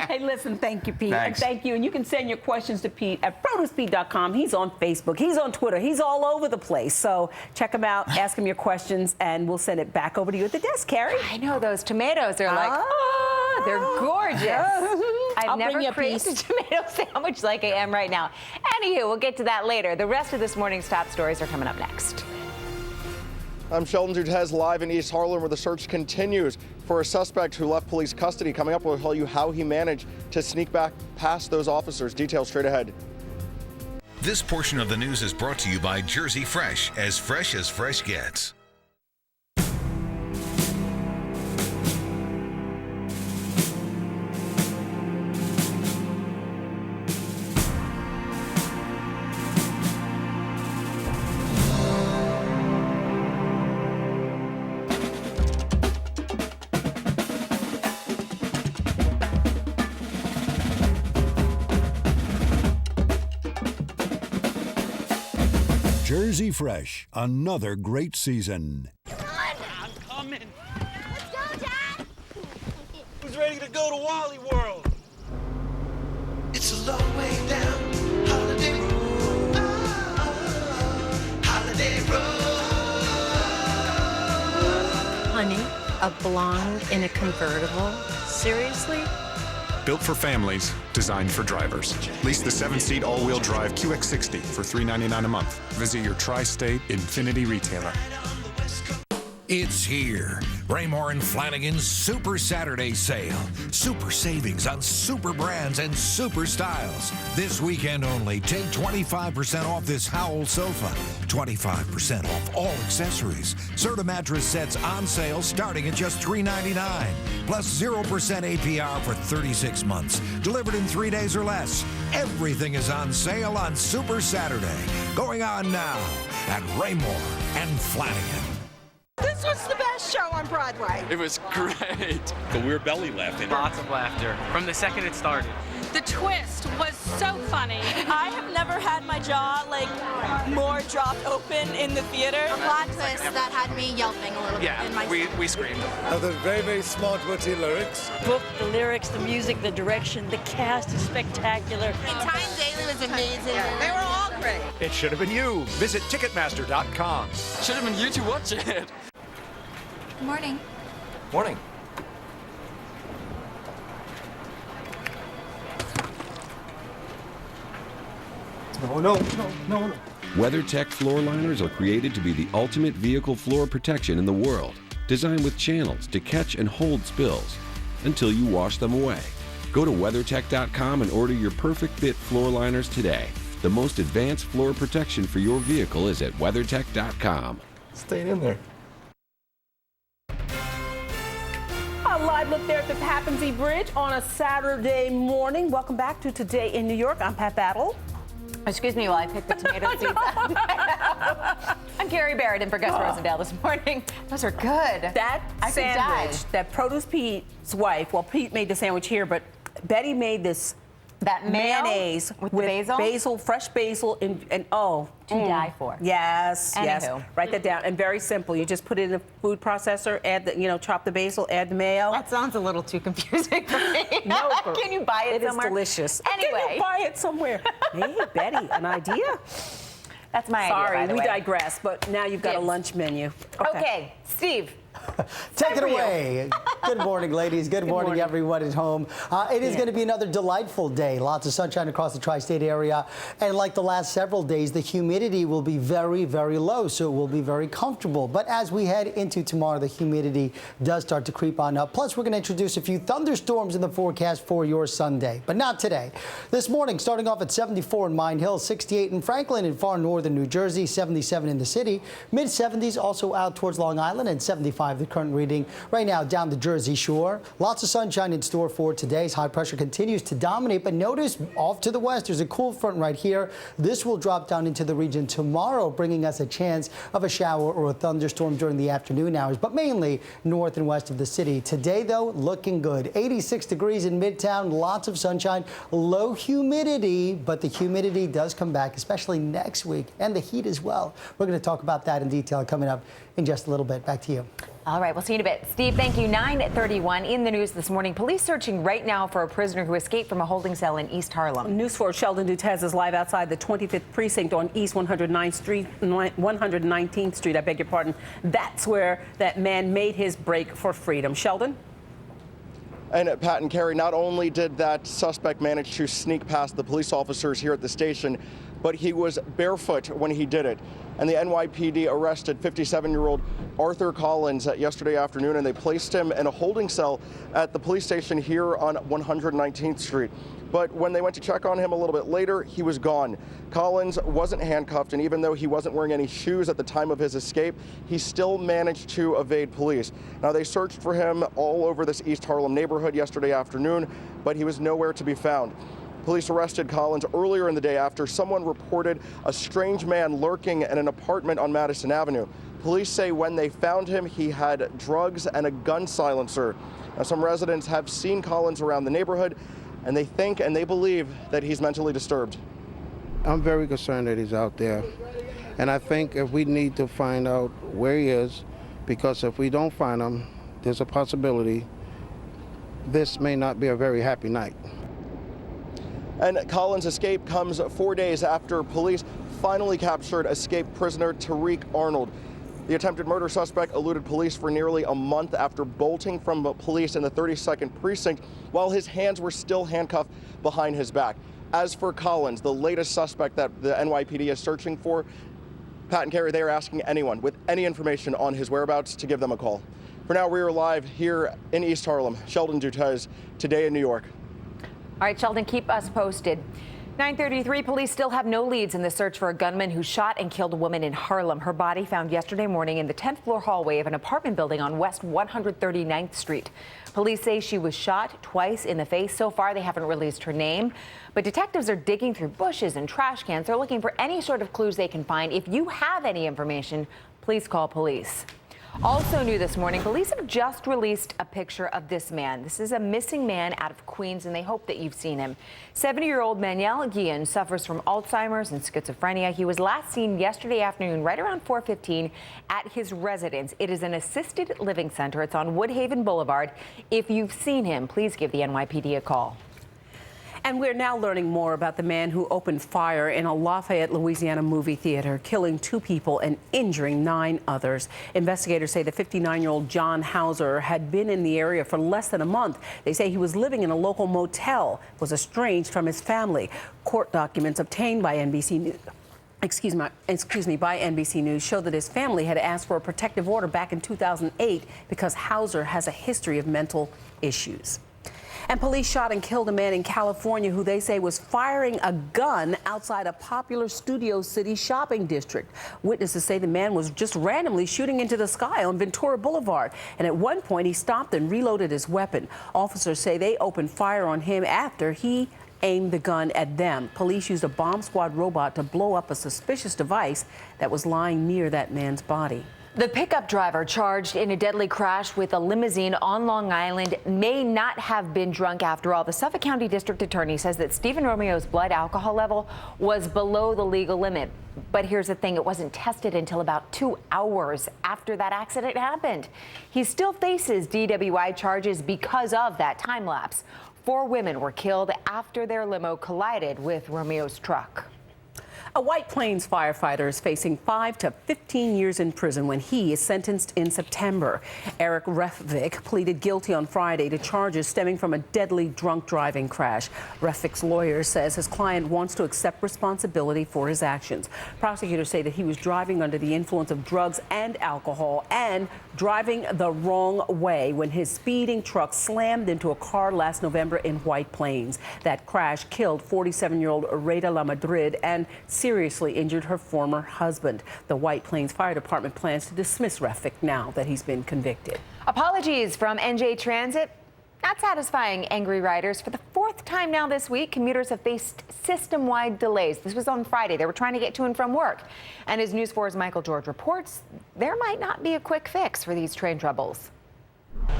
Hey, listen, thank you, Pete. Thanks. And thank you. And you can send your questions to Pete at producepete.com. He's on Facebook. He's on Twitter. He's all over the place. So check him out, ask him your questions, and we'll send it back over to you at the desk, Kerry. I know those tomatoes are like, they're gorgeous. I've never created a tomato sandwich like I am right now. Anywho, we'll get to that later. The rest of this morning's top stories are coming up next. I'm Sheldon Dutez live in East Harlem, where the search continues for a suspect who left police custody. Coming up, we'll tell you how he managed to sneak back past those officers. Details straight ahead. This portion of the news is brought to you by Jersey Fresh as fresh gets. Jersey Fresh, another great season. I'm coming. Let's go, Dad. Who's ready to go to Wally World? It's a long way down Holiday Road. Holiday Road. Honey, a blonde in a convertible? Seriously? Built for families, designed for drivers. Lease the 7-seat all-wheel drive QX60 for $399 a month. Visit your tri-state Infinity retailer. It's here. Raymore and Flanagan's Super Saturday Sale. Super savings on super brands and super styles. This weekend only, take 25% off this Howell sofa. 25% off all accessories. Serta mattress sets on sale starting at just $399. Plus 0% APR for 36 months. Delivered in 3 days or less. Everything is on sale on Super Saturday. Going on now at Raymore and Flanagan. This was the best show on Broadway. It was great. The weird belly laughing. Lots of laughter from the second it started. The twist was so funny. I have never had my jaw more dropped open in the theater. A plot twist that had me yelping a little bit in my seat. we screamed. There's very, very smart, witty lyrics. Book, the lyrics, the music, the direction, the cast is spectacular. And Time Daily was amazing. They were all great. It should have been you. Visit Ticketmaster.com. Should have been you to watch it. Good morning. Morning. No. WeatherTech floor liners are created to be the ultimate vehicle floor protection in the world, designed with channels to catch and hold spills until you wash them away. Go to WeatherTech.com and order your perfect fit floor liners today. The most advanced floor protection for your vehicle is at WeatherTech.com. Stay in there. A live look there at the Tappan Zee Bridge on a Saturday morning. Welcome back to Today in New York. I'm Pat Battle. Excuse me while I pick the tomato seeds. I'm Kerry Barrett in for Gus Rosendale this morning. Those are good. That sandwich that Produce Pete's wife, well, Pete made the sandwich here, but Betty made this mayonnaise with the basil? Fresh basil, and oh. To die for. Yes, yes. Anywho. Write that down. And very simple. You just put it in a food processor, add the, chop the basil, add the mayo. That sounds a little too confusing for me. No, Can you buy it somewhere? It is delicious. Anyway. Can you buy it somewhere? Hey, Betty, an idea? That's my idea, Sorry, by the we way. digress, but now you've got a lunch menu. Okay, Steve. Take it away. Good morning, ladies. Good morning, everyone at home. It is going to be another delightful day. Lots of sunshine across the tri-state area. And like the last several days, the humidity will be very, very low, so it will be very comfortable. But as we head into tomorrow, the humidity does start to creep on up. Plus, we're going to introduce a few thunderstorms in the forecast for your Sunday, but not today. This morning, starting off at 74 in Mine Hill, 68 in Franklin and far northern New Jersey, 77 in the city, mid-70s also out towards Long Island, and 75 the current reading right now down the Jersey Shore. Lots of sunshine in store for today's high pressure continues to dominate, but notice off to the west there's a cool front right here. This will drop down into the region tomorrow, bringing us a chance of a shower or a thunderstorm during the afternoon hours, but mainly north and west of the city. Today, though, looking good. 86 degrees in Midtown, lots of sunshine, low humidity, but the humidity does come back, especially next week, and the heat as well. We're going to talk about that in detail coming up in just a little bit. Back to you. All right, we'll see you in a bit. Steve, thank you. 9:31 in the news this morning. Police searching right now for a prisoner who escaped from a holding cell in East Harlem. News 4 Sheldon Dutez is live outside the 25th precinct on East 119th Street. I beg your pardon. That's where that man made his break for freedom. Sheldon? And Pat and Kerry, not only did that suspect manage to sneak past the police officers here at the station, but he was barefoot when he did it. And the NYPD arrested 57-year-old Arthur Collins yesterday afternoon, and they placed him in a holding cell at the police station here on 119th Street. But when they went to check on him a little bit later, he was gone. Collins wasn't handcuffed, and even though he wasn't wearing any shoes at the time of his escape, he still managed to evade police. Now, they searched for him all over this East Harlem neighborhood yesterday afternoon, but he was nowhere to be found. Police arrested Collins earlier in the day after someone reported a strange man lurking in an apartment on Madison Avenue. Police say when they found him, he had drugs and a gun silencer. Now, some residents have seen Collins around the neighborhood, and they think and they believe that he's mentally disturbed. I'm very concerned that he's out there. And I think if we need to find out where he is, because if we don't find him, there's a possibility this may not be a very happy night. And Collins' escape comes 4 days after police finally captured escaped prisoner Tariq Arnold. The attempted murder suspect eluded police for nearly a month after bolting from police in the 32nd precinct while his hands were still handcuffed behind his back. As for Collins, the latest suspect that the NYPD is searching for, Pat and Kerry, they are asking anyone with any information on his whereabouts to give them a call. For now, we are live here in East Harlem. Sheldon Dutez, Today in New York. All right, Sheldon, keep us posted. 9:33, police still have no leads in the search for a gunman who shot and killed a woman in Harlem. Her body found yesterday morning in the 10th floor hallway of an apartment building on West 139th Street. Police say she was shot twice in the face. So far, they haven't released her name, but detectives are digging through bushes and trash cans. They're looking for any sort of clues they can find. If you have any information, please call police. Also new this morning, police have just released a picture of this man. This is a missing man out of Queens, and they hope that you've seen him. 70-year-old Manuel Guillen suffers from Alzheimer's and schizophrenia. He was last seen yesterday afternoon, right around 4:15, at his residence. It is an assisted living center. It's on Woodhaven Boulevard. If you've seen him, please give the NYPD a call. And we're now learning more about the man who opened fire in a Lafayette, Louisiana movie theater, killing 2 people and injuring 9 others. Investigators say the 59-year-old John Hauser had been in the area for less than a month. They say he was living in a local motel, was estranged from his family. Court documents obtained by NBC News. By NBC News show that his family had asked for a protective order back in 2008 because Hauser has a history of mental issues. And police shot and killed a man in California who they say was firing a gun outside a popular Studio City shopping district. Witnesses say the man was just randomly shooting into the sky on Ventura Boulevard. And at one point, he stopped and reloaded his weapon. Officers say they opened fire on him after he aimed the gun at them. Police used a bomb squad robot to blow up a suspicious device that was lying near that man's body. The pickup driver charged in a deadly crash with a limousine on Long Island may not have been drunk after all. The Suffolk County District Attorney says that Stephen Romeo's blood alcohol level was below the legal limit. But here's the thing, it wasn't tested until about 2 hours after that accident happened. He still faces DWI charges because of that time lapse. 4 women were killed after their limo collided with Romeo's truck. A White Plains firefighter is facing 5 to 15 years in prison when he is sentenced in September. Eric Refvik pleaded guilty on Friday to charges stemming from a deadly drunk driving crash. Refvik's lawyer says his client wants to accept responsibility for his actions. Prosecutors say that he was driving under the influence of drugs and alcohol and driving the wrong way when his speeding truck slammed into a car last November in White Plains. That crash killed 47-year-old Reda La Madrid and seriously injured her former husband. The White Plains Fire Department plans to dismiss Refvik now that he's been convicted. Apologies from NJ Transit. Not satisfying angry riders. For the 4th time now this week, commuters have faced system-wide delays. This was on Friday. They were trying to get to and from work. And as News 4's Michael George reports, there might not be a quick fix for these train troubles.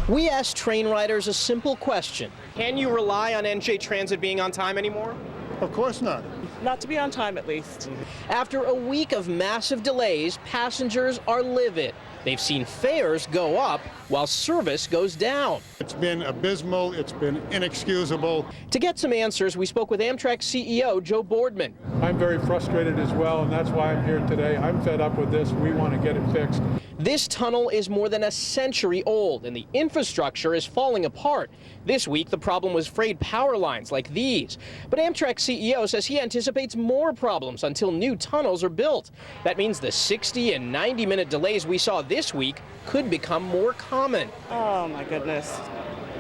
We asked train riders a simple question. Can you rely on NJ Transit being on time anymore? Of course not. Not to be on time, at least. After a week of massive delays, passengers are livid. They've seen fares go up while service goes down. It's been abysmal. It's been inexcusable. To get some answers, we spoke with Amtrak CEO Joe Boardman. I'm very frustrated as well, and that's why I'm here today. I'm fed up with this. We want to get it fixed. This tunnel is more than a century old, and the infrastructure is falling apart. This week, the problem was frayed power lines like these. But Amtrak CEO says he anticipates more problems until new tunnels are built. That means the 60 and 90-minute delays we saw this week could become more common. Oh, my goodness.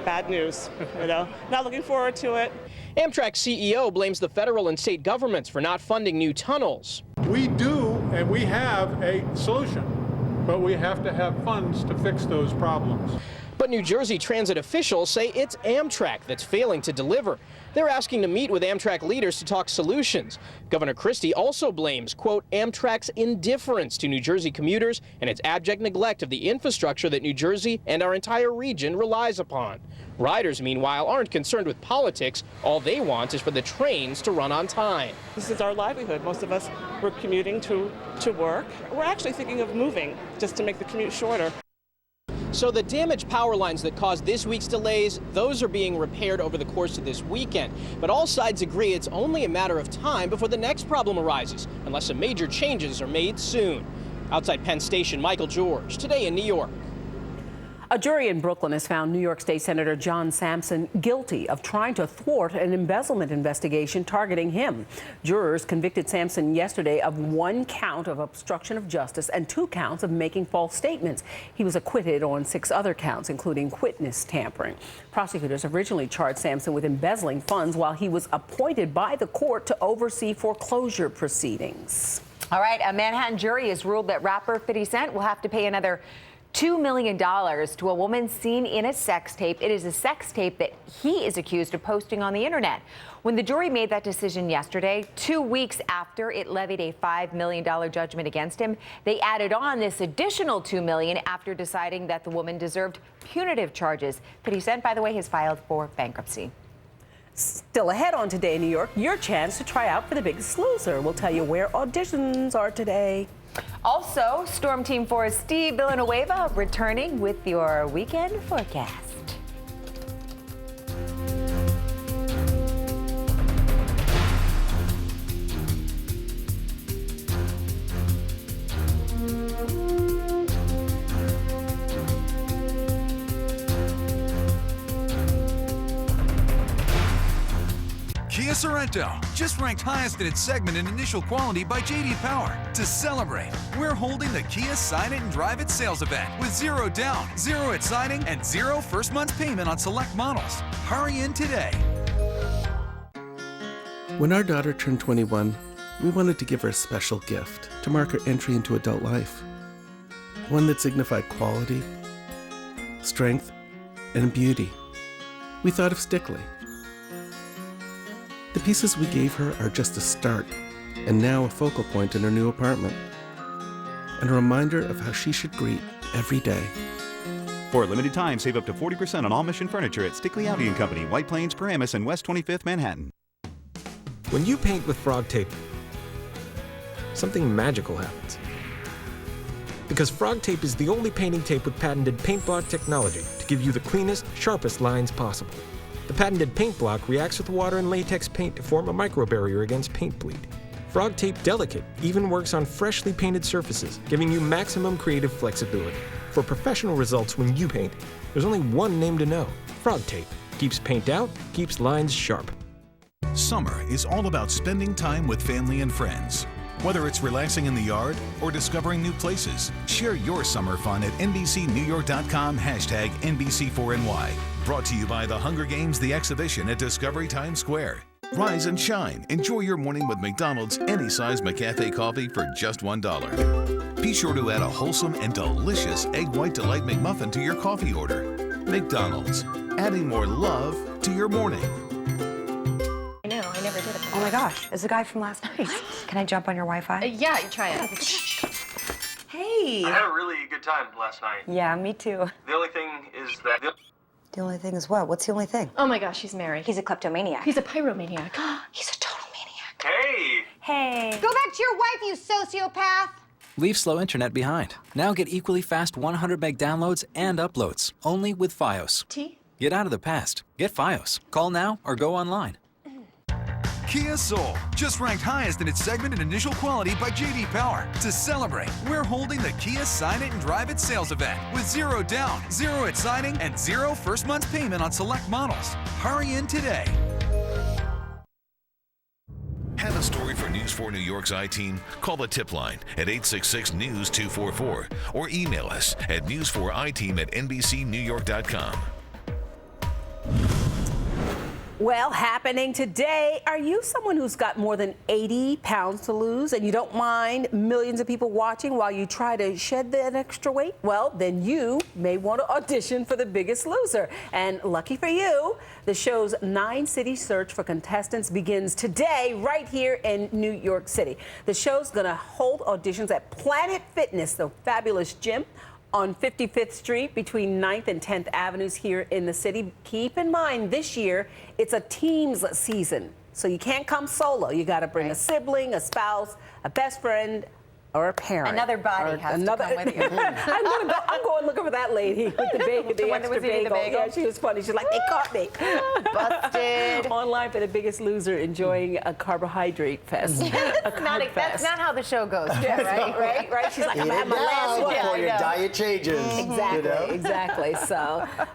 Bad news, Not looking forward to it. Amtrak CEO blames the federal and state governments for not funding new tunnels. We do, and we have a solution, but we have to have funds to fix those problems. But New Jersey transit officials say it's Amtrak that's failing to deliver. They're asking to meet with Amtrak leaders to talk solutions. Governor Christie also blames, quote, Amtrak's indifference to New Jersey commuters and its abject neglect of the infrastructure that New Jersey and our entire region relies upon. Riders, meanwhile, aren't concerned with politics. All they want is for the trains to run on time. This is our livelihood. Most of us, we're commuting to work. We're actually thinking of moving just to make the commute shorter. So the damaged power lines that caused this week's delays, those are being repaired over the course of this weekend. But all sides agree it's only a matter of time before the next problem arises, unless some major changes are made soon. Outside Penn Station, Michael George, Today in New York. A jury in Brooklyn has found New York State Senator John Sampson guilty of trying to thwart an embezzlement investigation targeting him. Jurors convicted Sampson yesterday of 1 count of obstruction of justice and 2 counts of making false statements. He was acquitted on 6 other counts, including witness tampering. Prosecutors originally charged Sampson with embezzling funds while he was appointed by the court to oversee foreclosure proceedings. All right, a Manhattan jury has ruled that rapper 50 Cent will have to pay another $2 million to a woman seen in a sex tape. It is a sex tape that he is accused of posting on the internet. When the jury made that decision yesterday, 2 weeks after it levied a $5 million judgment against him, they added on this additional $2 million after deciding that the woman deserved punitive charges. 50 Cent, by the way, has filed for bankruptcy. Still ahead on Today in New York, your chance to try out for The Biggest Loser. We'll tell you where auditions are today. Also, Storm Team 4's Steve Villanueva returning with your weekend forecast. Kia Sorento, just ranked highest in its segment in initial quality by J.D. Power. To celebrate, we're holding the Kia Sign It and Drive It sales event with 0 down, 0 at signing, and 0 first month's payment on select models. Hurry in today. When our daughter turned 21, we wanted to give her a special gift to mark her entry into adult life. One that signified quality, strength, and beauty. We thought of Stickley. The pieces we gave her are just a start, and now a focal point in her new apartment, and a reminder of how she should greet every day. For a limited time, save up to 40% on all Mission furniture at Stickley Audi & Company, White Plains, Paramus, and West 25th, Manhattan. When you paint with Frog Tape, something magical happens. Because Frog Tape is the only painting tape with patented paint block technology to give you the cleanest, sharpest lines possible. The patented paint block reacts with water and latex paint to form a microbarrier against paint bleed. Frog Tape Delicate even works on freshly painted surfaces, giving you maximum creative flexibility. For professional results when you paint, there's only one name to know. Frog Tape. Keeps paint out, keeps lines sharp. Summer is all about spending time with family and friends. Whether it's relaxing in the yard or discovering new places, share your summer fun at NBCNewYork.com #NBC4NY. Brought to you by the Hunger Games The Exhibition at Discovery Times Square. Rise and shine. Enjoy your morning with McDonald's any size McCafe coffee for just $1. Be sure to add a wholesome and delicious Egg White Delight McMuffin to your coffee order. McDonald's, adding more love to your morning. I know, I never did it. Oh my gosh, it's the guy from last night. Can I jump on your Wi-Fi? Yeah, you try it. Hey! I had a really good time last night. Yeah, me too. The only thing is that... The only thing is what? What's the only thing? Oh my gosh, he's married. He's a kleptomaniac. He's a pyromaniac. He's a total maniac. Hey! Hey! Go back to your wife, you sociopath! Leave slow internet behind. Now get equally fast 100 meg downloads and uploads, only with Fios. Get out of the past. Get Fios. Call now or go online. Kia Soul, just ranked highest in its segment in initial quality by J.D. Power. To celebrate, we're holding the Kia Sign It and Drive It sales event with 0 down, 0 at signing, and 0 first month's payment on select models. Hurry in today. Have a story for News 4 New York's I-Team? Call the tip line at 866-NEWS-244 or email us at news4iteam@NBCNewYork.com. Well, happening today, are you someone who's got more than 80 pounds to lose and you don't mind millions of people watching while you try to shed that extra weight? Well, then you may want to audition for The Biggest Loser. And lucky for you, the show's 9-city search for contestants begins today right here in New York City. The show's going to hold auditions at Planet Fitness, the fabulous gym on 55th Street between 9th and 10th Avenues here in the city. Keep in mind, this year, it's a teams season. So you can't come solo. You got to bring a sibling, a spouse, a best friend, or a parent. Another body has to come with you. I'm going looking for that lady with the bagel, the one that extra was eating the bagel? Yeah, she was funny. She's like, they caught me. Busted. Online for The Biggest Loser, enjoying a carbohydrate fest. That's not how the show goes. Yeah, right. She's like, I'm gonna have my last one. Before your diet changes. Exactly.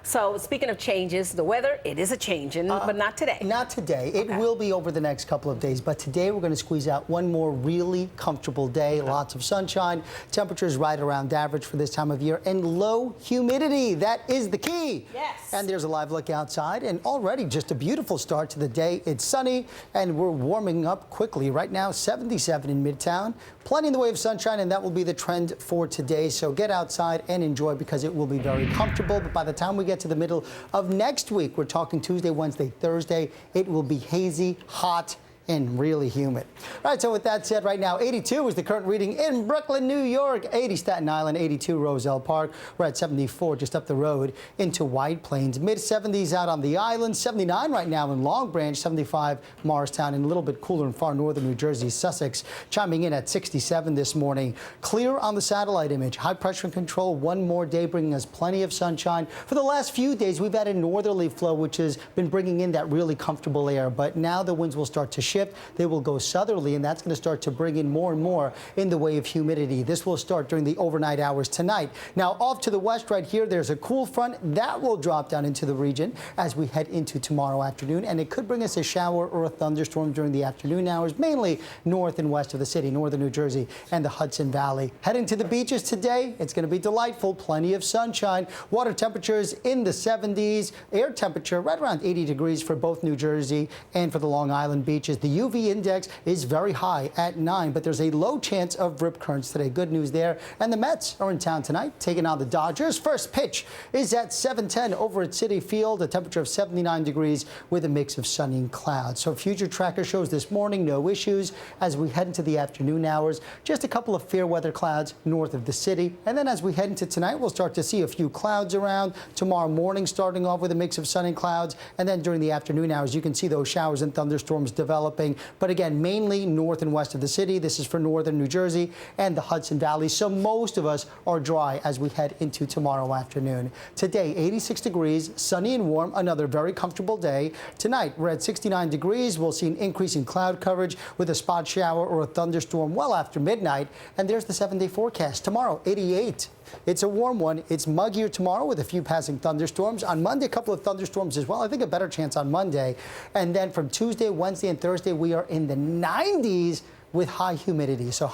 So speaking of changes, the weather, it is a changing, but not today. Not today. It will be over the next couple of days, but today we're going to squeeze out one more really comfortable day. Lots lots of sunshine. Temperatures right around average for this time of year, and low humidity. That is the key. Yes. And there's a live look outside, and already just a beautiful start to the day. It's sunny, and we're warming up quickly. Right now, 77 in Midtown. Plenty in the way of sunshine, and that will be the trend for today. So get outside and enjoy, because it will be very comfortable. But by the time we get to the middle of next week, we're talking Tuesday, Wednesday, Thursday, it will be hazy, hot, and really humid. All right, so with that said, right now, 82 is the current reading in Brooklyn, New York, 80 Staten Island, 82 Roselle Park. We're at 74 just up the road into White Plains. Mid-70s out on the island, 79 right now in Long Branch, 75 Morristown, and a little bit cooler in far northern New Jersey, Sussex, chiming in at 67 this morning. Clear on the satellite image. High pressure control, one more day bringing us plenty of sunshine. For the last few days, we've had a northerly flow, which has been bringing in that really comfortable air, but now the winds will start to shift. They will go southerly, and that's going to start to bring in more and more in the way of humidity. This will start during the overnight hours tonight. Now, off to the west right here, there's a cool front that will drop down into the region as we head into tomorrow afternoon, and it could bring us a shower or a thunderstorm during the afternoon hours, mainly north and west of the city, northern New Jersey and the Hudson Valley. Heading to the beaches today, it's going to be delightful, plenty of sunshine. Water temperatures in the 70s, air temperature right around 80 degrees for both New Jersey and for the Long Island beaches. The UV index is very high at 9, but there's a low chance of rip currents today. Good news there. And the Mets are in town tonight, taking on the Dodgers. First pitch is at 7:10 over at Citi Field, a temperature of 79 degrees with a mix of sunny and clouds. So future tracker shows this morning no issues as we head into the afternoon hours. Just a couple of fair weather clouds north of the city. And then as we head into tonight, we'll start to see a few clouds around. Tomorrow morning, starting off with a mix of sun and clouds. And then during the afternoon hours, you can see those showers and thunderstorms developing. But again, mainly north and west of the city. This is for northern New Jersey and the Hudson Valley. So most of us are dry as we head into tomorrow afternoon. Today, 86 degrees, sunny and warm, another very comfortable day. Tonight, we're at 69 degrees. We'll see an increase in cloud coverage with a spot shower or a thunderstorm well after midnight. And there's the 7-day forecast. Tomorrow, 88. It's a warm one. It's muggier tomorrow with a few passing thunderstorms. On Monday, a couple of thunderstorms as well. I think a better chance on Monday. And then from Tuesday, Wednesday, and Thursday, we are in the 90s with high humidity. So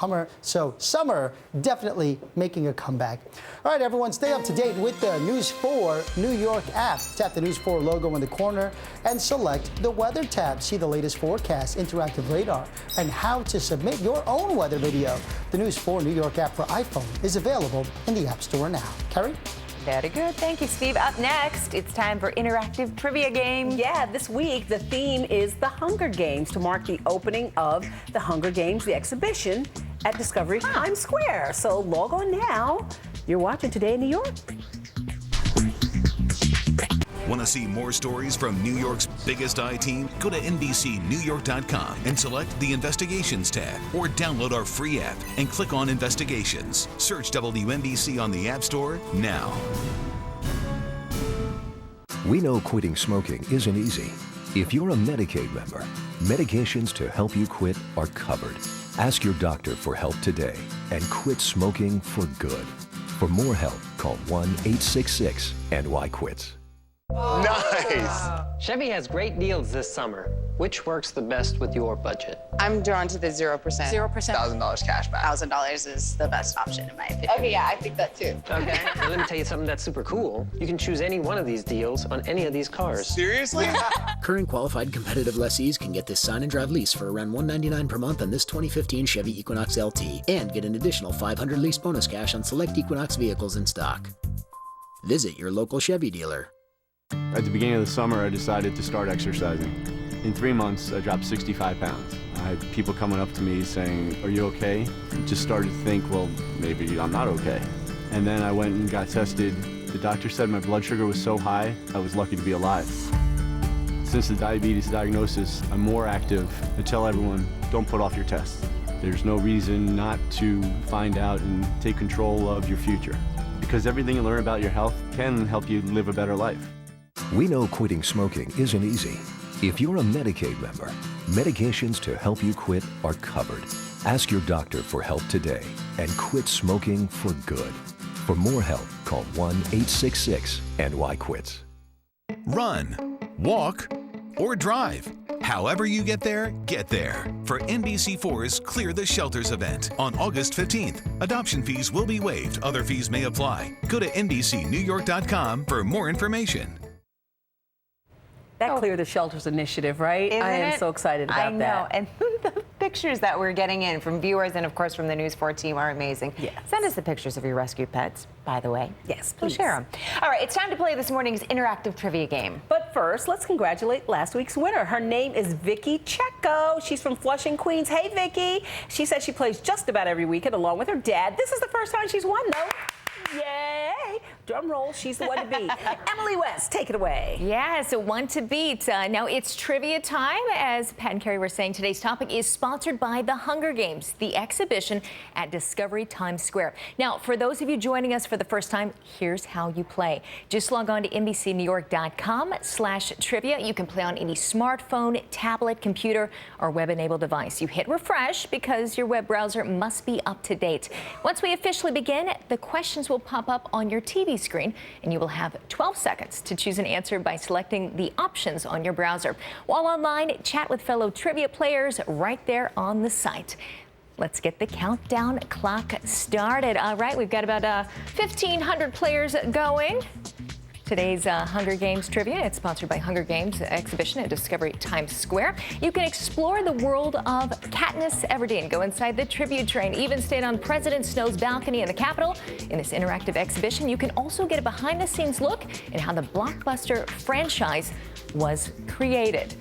summer definitely making a comeback. All right, everyone, stay up to date with the News 4 New York app. Tap the News 4 logo in the corner and select the Weather tab. See the latest forecast, interactive radar, and how to submit your own weather video. The News 4 New York app for iPhone is available in the App Store now. Kerry? Very good. Thank you, Steve. Up next, it's time for interactive trivia game. Yeah, this week the theme is the Hunger Games to mark the opening of the Hunger Games, the exhibition at Discovery Times Square. So log on now. You're watching Today in New York. Want to see more stories from New York's biggest I-team? Go to NBCNewYork.com and select the Investigations tab, or download our free app and click on Investigations. Search WNBC on the App Store now. We know quitting smoking isn't easy. If you're a Medicaid member, medications to help you quit are covered. Ask your doctor for help today and quit smoking for good. For more help, call 1-866-NY-QUITS. Nice! Chevy has great deals this summer. Which works the best with your budget? I'm drawn to the 0%. 0%. $1,000 cash back. $1,000 is the best option in my opinion. Okay, yeah, I think that too. Okay, well, let me tell you something that's super cool. You can choose any one of these deals on any of these cars. Seriously? Current qualified competitive lessees can get this sign and drive lease for around $199 per month on this 2015 Chevy Equinox LT and get an additional $500 lease bonus cash on select Equinox vehicles in stock. Visit your local Chevy dealer. At the beginning of the summer, I decided to start exercising. In 3 months, I dropped 65 pounds. I had people coming up to me saying, "Are you okay?" I just started to think, well, maybe I'm not okay. And then I went and got tested. The doctor said my blood sugar was so high, I was lucky to be alive. Since the diabetes diagnosis, I'm more active. I tell everyone, don't put off your tests. There's no reason not to find out and take control of your future, because everything you learn about your health can help you live a better life. We know quitting smoking isn't easy. If you're a Medicaid member, medications to help you quit are covered. Ask your doctor for help today and quit smoking for good. For more help, call 1-866-NY-QUITS. Run, walk, or drive. However you get there for NBC4's Clear the Shelters event on August 15th. Adoption fees will be waived. Other fees may apply. Go to NBCNewYork.com for more information. That Clear the Shelters initiative, right? Isn't I am it? so excited about I know. that. And the pictures that we're getting in from viewers and, of course, from the News 4 team are amazing. Yes. Send us the pictures of your rescue pets, by the way. Yes, We'll please. share them. All right, it's time to play this morning's interactive trivia game. But first, let's congratulate last week's winner. Her name is Vicky Checo. She's from Flushing, Queens. Hey, Vicky. She says she plays just about every weekend along with her dad. This is the first time she's won, though. Yay! Drum roll, she's the one to beat. Emily West, take it away. Yeah, so one to beat. Now it's trivia time. As Pat and Kerry were saying, today's topic is sponsored by the Hunger Games, the exhibition at Discovery Times Square. Now, for those of you joining us for the first time, here's how you play. Just log on to NBCNewYork.com/trivia. You can play on any smartphone, tablet, computer, or web-enabled device. You hit refresh because your web browser must be up to date. Once we officially begin, the questions will pop up on your TV screen, and you will have 12 seconds to choose an answer by selecting the options on your browser. While online, chat with fellow trivia players right there on the site. Let's get the countdown clock started. All right, we've got about 1,500 players going. Today's Hunger Games trivia, it's sponsored by Hunger Games exhibition at Discovery Times Square. You can explore the world of Katniss Everdeen, go inside the tribute train, even stand on President Snow's balcony in the Capitol. In this interactive exhibition, you can also get a behind-the-scenes look at how the blockbuster franchise was created.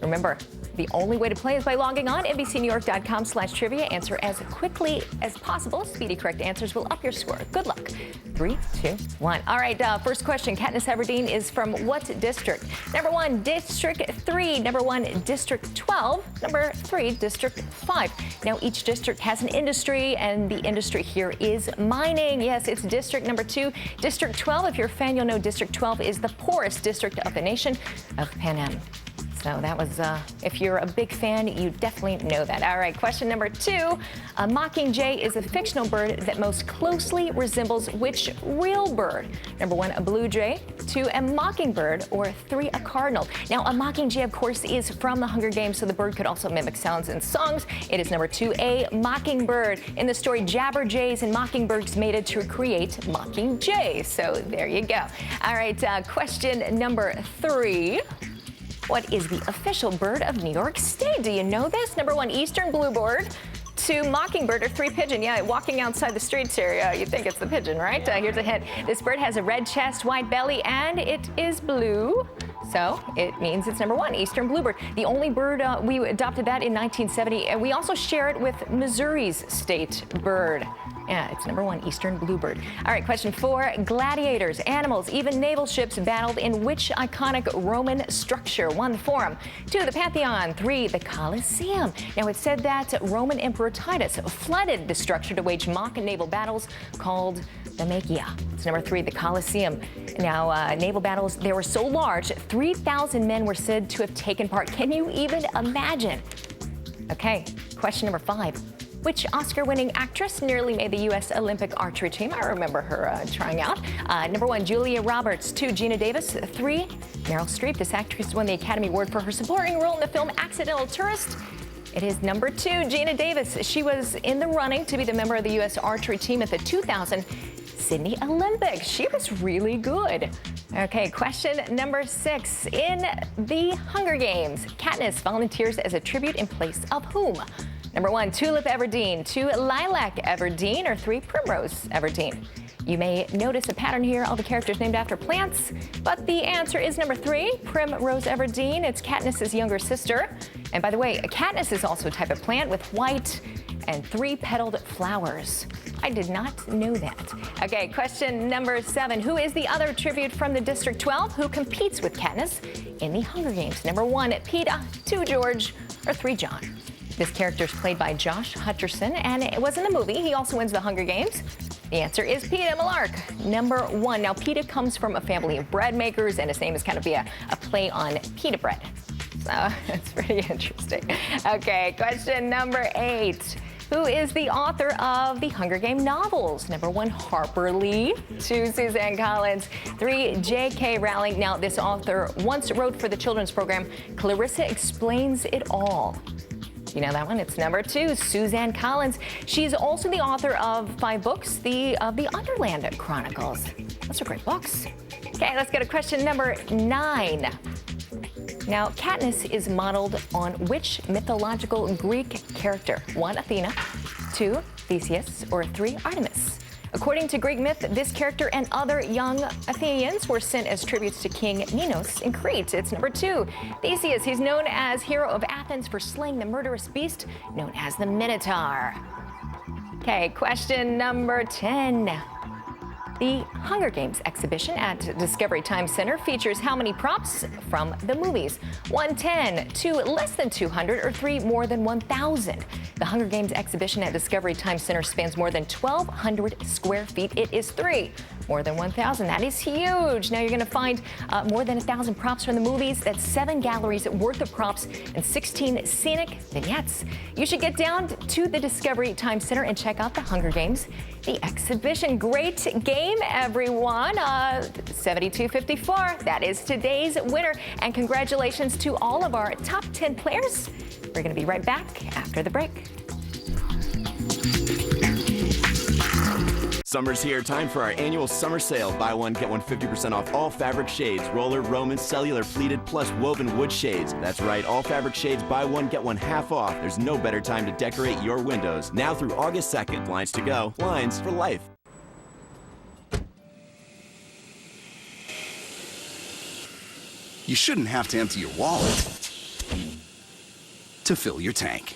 Remember, the only way to play is by logging on NBCNewYork.com/trivia. Answer as quickly as possible. Speedy correct answers will up your score. Good luck. 3, 2, 1. All right, first question. Katniss Everdeen is from what district? Number 1, District 3. Number 1, District 12. Number 3, District 5. Now, each district has an industry, and the industry here is mining. Yes, it's District number 2. District 12, if you're a fan, you'll know District 12 is the poorest district of the nation of Pan Am. So that was, if you're a big fan, you definitely know that. All right, question number 2. A mockingjay is a fictional bird that most closely resembles which real bird? Number 1, a blue jay. 2, a mockingbird. Or 3, a cardinal. Now, a mockingjay, of course, is from the Hunger Games, so the bird could also mimic sounds in songs. It is number 2, a mockingbird. In the story, jabberjays and mockingbirds mated to create mockingjay. So there you go. All right, question number 3. What is the official bird of New York State? Do you know this? Number 1, eastern bluebird. 2, mockingbird. Or 3, pigeon. Yeah, walking outside the streets here, you think it's the pigeon, right? Here's a hint. This bird has a red chest, white belly, and it is blue. So it means it's number 1, eastern bluebird. The only bird, we adopted that in 1970, and we also share it with Missouri's state bird. Yeah, it's number 1, eastern bluebird. All right, question 4. Gladiators, animals, even naval ships battled in which iconic Roman structure? 1, the Forum. 2, the Pantheon. 3, the Colosseum. Now, it's said that Roman Emperor Titus flooded the structure to wage mock naval battles called the Magia. It's number 3, the Colosseum. Now, naval battles, they were so large, 3,000 men were said to have taken part. Can you even imagine? Okay, question number 5. Which Oscar-winning actress nearly made the U.S. Olympic archery team? I remember her trying out. Number 1, Julia Roberts. 2, Gina Davis. 3, Meryl Streep. This actress won the Academy Award for her supporting role in the film Accidental Tourist. It is number 2, Gina Davis. She was in the running to be the member of the U.S. archery team at the 2000 Sydney Olympics. She was really good. Okay, question number 6. In the Hunger Games, Katniss volunteers as a tribute in place of whom? Number 1, Tulip Everdeen. 2, Lilac Everdeen. Or 3, Primrose Everdeen. You may notice a pattern here, all the characters named after plants, but the answer is number 3, Primrose Everdeen. It's Katniss's younger sister. And by the way, Katniss is also a type of plant with white and 3-petaled flowers. I did not know that. Okay, question number 7. Who is the other tribute from the District 12 who competes with Katniss in the Hunger Games? Number 1, Peeta. 2, George. Or 3, John. This character is played by Josh Hutcherson, and it was in the movie. He also wins the Hunger Games. The answer is Peeta Mellark, number 1. Now, Peeta comes from a family of bread makers, and his name is kind of a play on pita bread. So it's pretty interesting. Okay, question number 8. Who is the author of the Hunger Game novels? Number 1, Harper Lee. 2, Suzanne Collins. 3, J.K. Rowling. Now, this author once wrote for the children's program, Clarissa Explains It All. You know that one? It's number 2, Suzanne Collins. She's also the author of 5 books, of the Underland Chronicles. Those are great books. Okay, let's go to question number 9. Now, Katniss is modeled on which mythological Greek character? 1, Athena, 2, Theseus, or 3, Artemis? According to Greek myth, this character and other young Athenians were sent as tributes to King Minos in Crete. It's number 2, Theseus. He's known as hero of Athens for slaying the murderous beast known as the Minotaur. Okay, question number 10. The Hunger Games exhibition at Discovery Time Center features how many props from the movies? 110, 2 less than 200, or 3 more than 1,000. The Hunger Games exhibition at Discovery Time Center spans more than 1,200 square feet. It is 3 more than 1,000. That is huge. Now you're going to find more than 1,000 props from the movies. That's 7 galleries worth of props and 16 scenic vignettes. You should get down to the Discovery Time Center and check out the Hunger Games, the exhibition. Great game, everyone. 72-54. That is today's winner. And congratulations to all of our top 10 players. We're going to be right back after the break. Summer's here. Time for our annual summer sale. Buy one, get one 50% off all fabric shades. Roller, Roman, cellular, pleated, plus woven wood shades. That's right, all fabric shades. Buy one, get one half off. There's no better time to decorate your windows. Now through August 2nd. Blinds to go. Blinds for life. You shouldn't have to empty your wallet to fill your tank.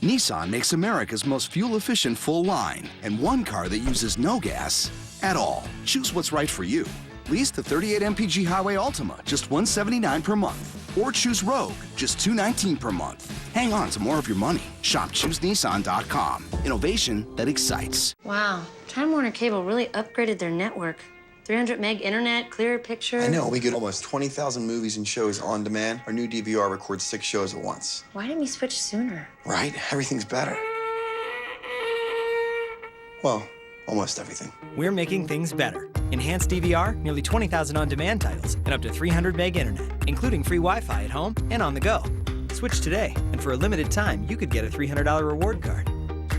Nissan makes America's most fuel-efficient full line, and one car that uses no gas at all. Choose what's right for you. Lease the 38 mpg Highway Altima, just $179 per month. Or choose Rogue, just $219 per month. Hang on to more of your money. Shop ChooseNissan.com. Innovation that excites. Wow, Time Warner Cable really upgraded their network. 300 meg internet, clearer picture. I know, we get almost 20,000 movies and shows on demand. Our new DVR records 6 shows at once. Why didn't we switch sooner? Right? Everything's better. Well, almost everything. We're making things better. Enhanced DVR, nearly 20,000 on-demand titles, and up to 300 meg internet, including free Wi-Fi at home and on the go. Switch today, and for a limited time, you could get a $300 reward card.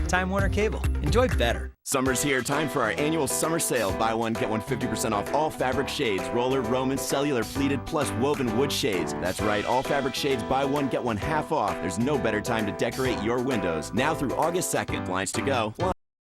Time Warner Cable. Enjoy better. Summer's here. Time for our annual summer sale. Buy one, get one 50% off all fabric shades. Roller, Roman, cellular, pleated, plus woven wood shades. That's right, all fabric shades. Buy one, get one half off. There's no better time to decorate your windows. Now through August 2nd. Blinds to go.